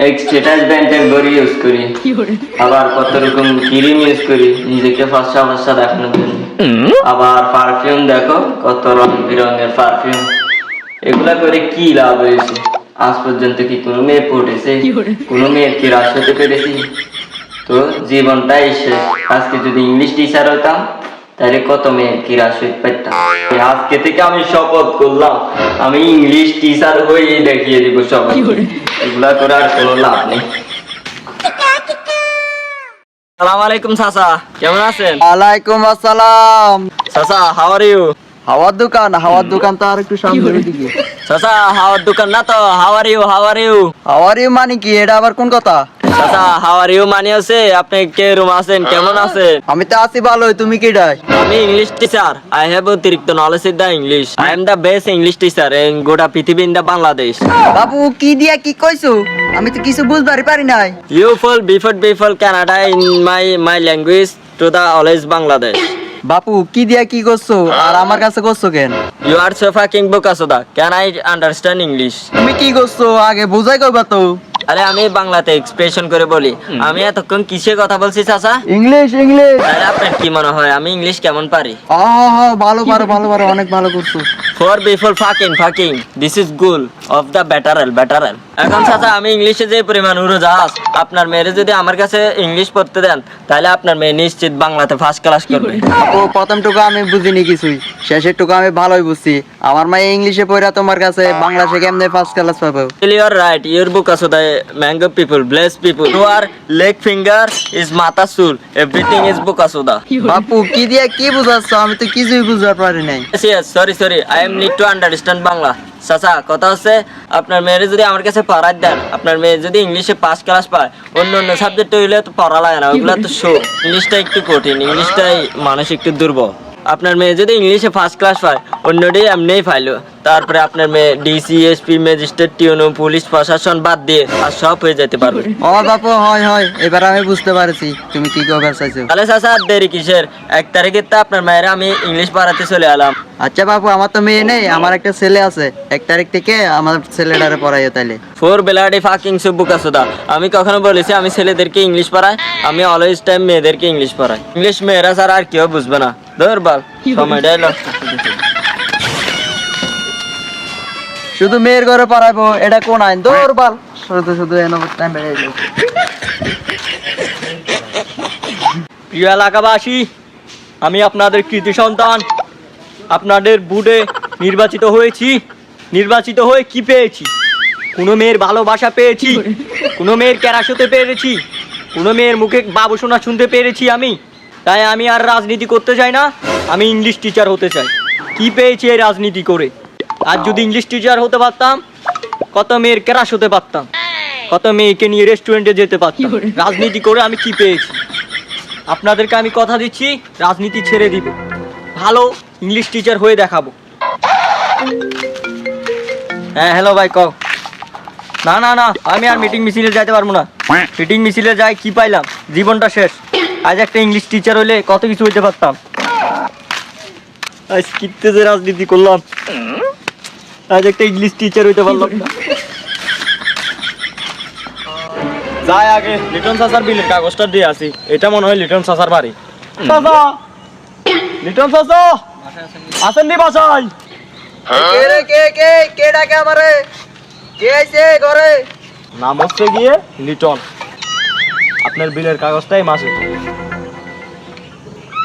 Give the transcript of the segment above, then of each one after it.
Status ব্যান্ডের ঘড়ি use করি, আবার কত রকম ক্রিম ইউজ করি নিজেকে ফর্সা ফর্সা দেখানোর জন্য। আবার পারফিউম দেখো, কত রং বেরঙের পারফিউম। এগুলা করে কি লাভ হয়েছে? আজ পর্যন্ত কি কোনো মেয়ে পটেছে? কোনো মেয়ের কি রাস হতে পেরেছি? তো জীবনটাই শেষ। আজকে যদি ইংলিশ টিচার হতাম তাহলে কত মেয়ের কি রাস হইতে পারতাম। আজকে থেকে আমি শপথ করলাম, আমি ইংলিশ টিচার হয়ে দেখিয়ে দিব সবাই। এগুলা করে আর কোনো লাভ নেই। আসসালামু আলাইকুম চাচা, কেমন আছেন? ওয়ালাইকুম আসসালাম। চাচা, হাউ আর ইউ? হাওয়ার দোকান তো আর একটু সামনের দিকে। চাচা, হাওয়ার দোকান না তো, how are you? How are you? How are you মানে কি? এটা আবার কোন কথা? চাচা, হাউ আর ইউ মানে আছে আপনি কে রুম আছেন, কেমন আছেন? আমি তো আছি ভালোই, তুমি কি ডাই? আমি ইংলিশ টিচার। আই হ্যাভ অতিরিক্ত knowledge in the English. I am the best English teacher in গোটা পৃথিবী, ইন দ্য বাংলাদেশ। বাবু কি দিয়া কি কইছো? আমি তো কিছু বুঝবারই পারি নাই। You fool before Canada in my language to the always Bangladesh. বাপু কি দিয়া কি করছো আর আমার কাছে করছো কেন? ইউ আর সো ফাকিং বোকাচোদা, ক্যান আই আন্ডারস্ট্যান্ড ইংলিশ? তুমি কি করছো আগে বুঝাই কইবা তো। আরে আমি বাংলাতে এক্সপ্রেশন করে বলি। আমি এতক্ষণ কিসে কথা বলছি চাচা? ইংলিশ। তাহলে আপনার কি মনে হয় আমি ইংলিশ কেমন পারি? ভালো পারো অনেক ভালো করছো। For before fucking this is গুল অফ দ্য ব্যাটারেল। এখন চাচা আমি ইংলিশে যে পরিমাণ উড়োজাহাজ, আপনার মেয়েরে যদি আমার কাছে ইংলিশ পড়তে দেন তাহলে আপনার মেয়ে নিশ্চিত বাংলাতে ফার্স্ট ক্লাস করবে। ও প্রথমটুকু আমি বুঝিনি কিছুই, শেষেরটুকু আমি ভালোই বুঝছি। আমার মায়ে ইংলিশে পড়া তোমার কাছে বাংলাদেশে কেমনে ফার্স্ট ক্লাস পাবো? You are right. Your book also the mango people, blessed people. Who are leg finger is mata sul. Everything is book asuda. বাপু কি দিয়া কি বুঝাচ্ছ? আমি তো কিছুই বুঝতে পারি নাই। Yes, sorry. I am need to understand Bangla. চাচা কথা হচ্ছে আপনার মেয়েরে যদি আমার কাছে পড়াই দেন, আপনার মেয়ে যদি ইংলিশে পাস ক্লাস পায়, অন্য সাবজেক্ট হইলে তো পড়া লাগে না, ওইগুলো তো শো। ইংলিশটা একটু কঠিন, ইংলিশটাই মানুষ একটু দুর্বল। আপনার মেয়ে যদি ইংলিশে ফার্স্ট ক্লাস পায়, অন্যটাই এমনিই পাইলো। তারপরে আপনার মেয়ে ডিসি, এসপি, ম্যাজিস্ট্রেট, টিউনো, পুলিশ প্রশাসন বাদ দিয়ে আর সব হয়ে যেতে পারবে। বাপু হয় এবার আমি বুঝতে পারছি তুমি কি কবার চাইছো। তাহলে চাচা আর দেরি কিসের? 1 তারিখে তো আপনার মায়ের আমি ইংলিশ পড়াতে চলে এলাম। আচ্ছা বাপু, আমার তো মেয়ে নেই, আমার একটা ছেলে আছে। 1 তারিখ থেকে আমার ছেলেটারে পড়াইও তাইলে। ফোর বেলাডি ফাকিং সুবুকাসুদা, আমি কখনো বলেছি আমি ছেলেদেরকে ইংলিশ পড়াই? আমি অলওয়েজ টাইম মেয়েদেরকে ইংলিশ পড়াই। ইংলিশ মেয়েরা ছাড়া আর কেউ বুঝবে না। দৌড়বাল সময়টাই নষ্ট। শুধু মেয়ের ঘরে পড়াইবো, এটা কোন আইন? দৌড়বাল শুধু টাইম বেড়ে যাবে। প্রিয় এলাকাবাসী, আমি আপনাদের কৃতি সন্তান, আপনাদের বুডে নির্বাচিত হয়ে কি পেয়েছি? কোনো মেয়ের ভালোবাসা পেয়েছি, কোনো মেয়ের ক্যারাস হতে পেরেছি, কোনো মেয়ের মুখে বাবু শোনা শুনতে পেরেছি আমি। তাই আমি আর রাজনীতি করতে চাই না, আমি ইংলিশ টিচার হতে চাই। কি পেয়েছি এই রাজনীতি করে? আর যদি ইংলিশ টিচার হতে পারতাম, কত মেয়ের ক্যারাস হতে পারতাম, কত মেয়েকে নিয়ে রেস্টুরেন্টে যেতে পারতাম। রাজনীতি করে আমি কি পেয়েছি? আপনাদেরকে আমি কথা দিচ্ছি, রাজনীতি ছেড়ে দিব, ভালো ইংলিশ টিচার হয়ে দেখাবো। হ্যাঁ হ্যালো ভাই, কও। না আমি আর মিটিং মিছিলে যাইতে পারবো না। মিটিং মিছিলে যাই কি পাইলাম? জীবনটা শেষ। আজ একটা ইংলিশ টিচার হইলে কত কিছু হইতে পারতাম। আজ কিত্তে যে রাজনীতি করলাম, আজ একটা ইংলিশ টিচার হইতে পারলাম না। যাই আগে লিটন চাচার বিলের কাগজটা দিয়ে আসি। এটা মনে হয় লিটন চাচার বাড়ি। চাচা, লিটন চাচা আসেন নি বাসায়? কে ডাকে আমারে? কে আইছে ঘরে? নাম হচ্ছে গিয়ে লিটন। আপনার বিলের কাগজটাই মাসে।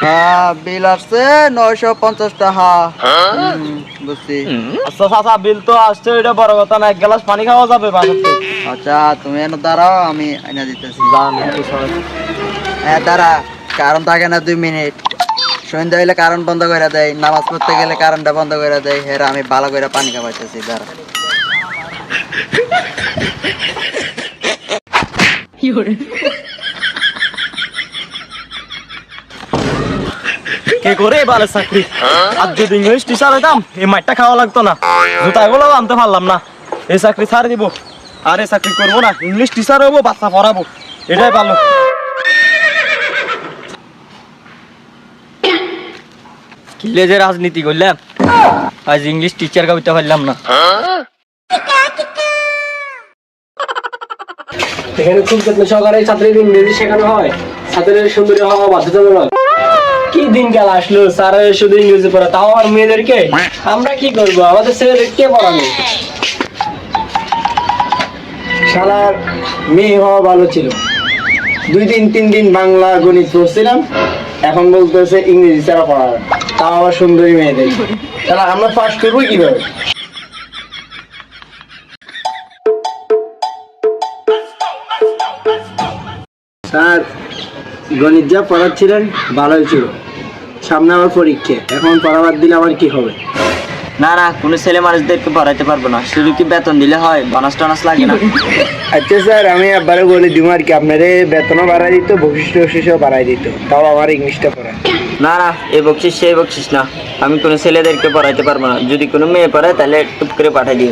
হ্যাঁ, বিল আসছে 950 টাকা। বুঝছি। আচ্ছা চাচা, বিল তো আসছে, এটা বড় কথা না। 1 গ্লাস পানি খাওয়া যাবে বাসাতে? আচ্ছা তুমি এনে দাঁড়াও, আমি আইনা দিতেছি। যান একটু সরে। হ্যাঁ দাঁড়া, কারণ থাকে না 2 মিনিট। সন্ধ্যা হইলে কারণ বন্ধ করে দেয়, নামাজ পড়তে গেলে কারণটা বন্ধ করে দেয়। হ্যাঁ আমি ভালো করে পানি খাওয়াইতেছি, দাঁড়া। কে করে বালের চাকরি? আর যদি ইংলিশ টিচার হইতাম এই মাইটটা খাওয়া লাগতো না, জুতাগুলো আনতে পারলাম না। এই চাকরি ছাড় দিব, আর এই চাকরি করবো না। ইংলিশ টিচার হবো, বাচ্চা পড়াবো, এটাই ভালো। কিলে যে রাজনীতি করলাম, আজ ইংলিশ টিচার গাইতে পারলাম না। এখানে খুব যত্ন সহকারে ছাত্রীদের ইংরেজি শেখানো হয়, ছাত্রীদের সুন্দরী হওয়া বাধ্যতামূলক। কি দিনকাল আসলো, স্যারের শুধু ইংরেজি পড়া, তাও আর মেয়েদেরকে। আমরা কি করবো, আমাদের ছেলেদের কে পড়াবে? শালার মেয়ে হওয়া ভালো ছিল, 2-3 দিন বাংলা গণিত পড়ছিলাম, এখন বলতেছে ইংরেজি ছাড়া পড়া, তাও আবার সুন্দরী মেয়েদের। তাহলে আমরা পাস করবো কিভাবে? স্যার, গণিত যা পড়াচ্ছিলেন ভালোই ছিল, সামনে আমার পরীক্ষা, এখন পড়াবার দিলে আমার কি হবে? না না, কোনো ছেলে মানুষদেরকে পড়াইতে পারবো না, শুধু কি বেতন দিলে হয়? বোনাস টোনাস লাগে না? আচ্ছা স্যার, আমি একবারে বলে দিব আর কি, আপনারে বেতনও বাড়াই দিত, বৈশিষ্ট্য বাড়াই দিত, তাও আমার ইংলিশটা পড়ায়। না না, এই বকশিস সেই বকশিস না, আমি কোনো ছেলেদেরকে পড়াইতে পারবো না। যদি কোনো মেয়ে পড়ায় তাহলে টুপ করে পাঠাই দিও।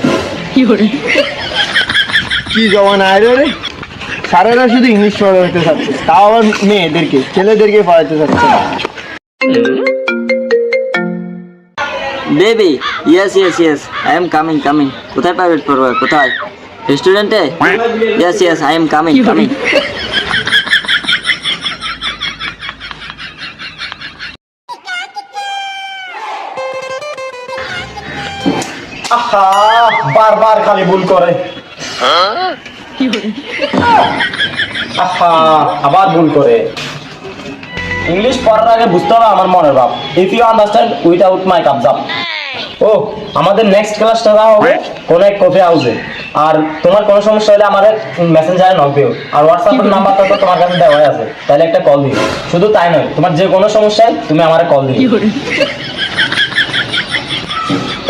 কি জমানা আয় রে, স্যারেরা শুধু ইংলিশ পড়াতে চাচ্ছে, তাও আবার মেয়েদেরকে, ছেলেদেরকে পড়াতে চাচ্ছে না। Baby, yes yes yes, I am coming coming. কোথায় প্রাইভেট পড়বো? কোথায়? রেস্টুরেন্টে? Yes yes, I am coming coming. আহা, বারবার খালি ভুল করে। আহা, আবার ভুল করে। ইংলিশ পড়ার আগে বুঝতে হবে আমার মনের ভাব। If you understand without my কাবজাব। ও, আমাদের নেক্সট ক্লাসটা হবে কোন এক কফি হাউসে। আর তোমার কোনো সমস্যা হলে আমাদের মেসেঞ্জারে নক দিও, আর হোয়াটসঅ্যাপের নাম্বারটা তো তোমার কাছে দেওয়াই আছে, তাহলে একটা কল দিও। শুধু তাই নয়, তোমার যে কোনো সমস্যায় তুমি আমারে কল দিও।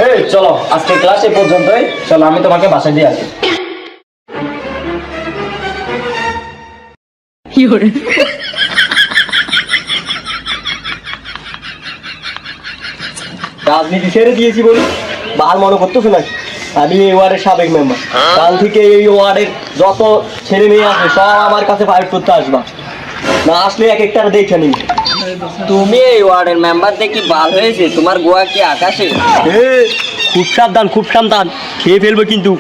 এই চলো, আজকে ক্লাস এই পর্যন্তই। চলো, আমি তোমাকে বাসায় দিয়ে আসি। রাজনীতি ছেড়ে দিয়েছি বলি বাল মনে করতেছো নাকি? আমি এই ওয়ার্ডের সাবেক মেম্বার। কাল থেকে এই ওয়ার্ডের যত ছেলে মেয়ে আছে সব আমার কাছে ফাইট করতে আসবা, না আসলে এক একটা দেখে নিন। তুমি এই ওয়ার্ডের মেম্বার দেখি ভাল হয়েছে, তোমার গোয়া কি আকাশে? খুব সাবধান, খুব সাবধান, খেয়ে ফেলবো কিন্তু।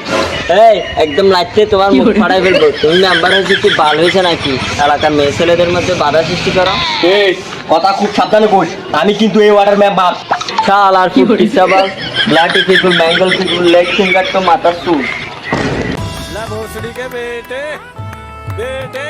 এই একদম লাইতে তোমার মুখ ফাড়াই ফেলবো। তুমি মেম্বার হয়েছে কি ভাল হয়েছে নাকি? এলাকার মেয়ে ছেলেদের মধ্যে বাধা সৃষ্টি করো। এই কথা খুব সাবধানে বল, আমি কিন্তু এই ওয়ার্ডের মেম্বার। শাল আর ফুটি সাবাল, ব্লাটি পিপুল, বেঙ্গল পিপুল, লেগ ফিঙ্গার তো মাথা সুট। भोसड़ी के बेटे बेटे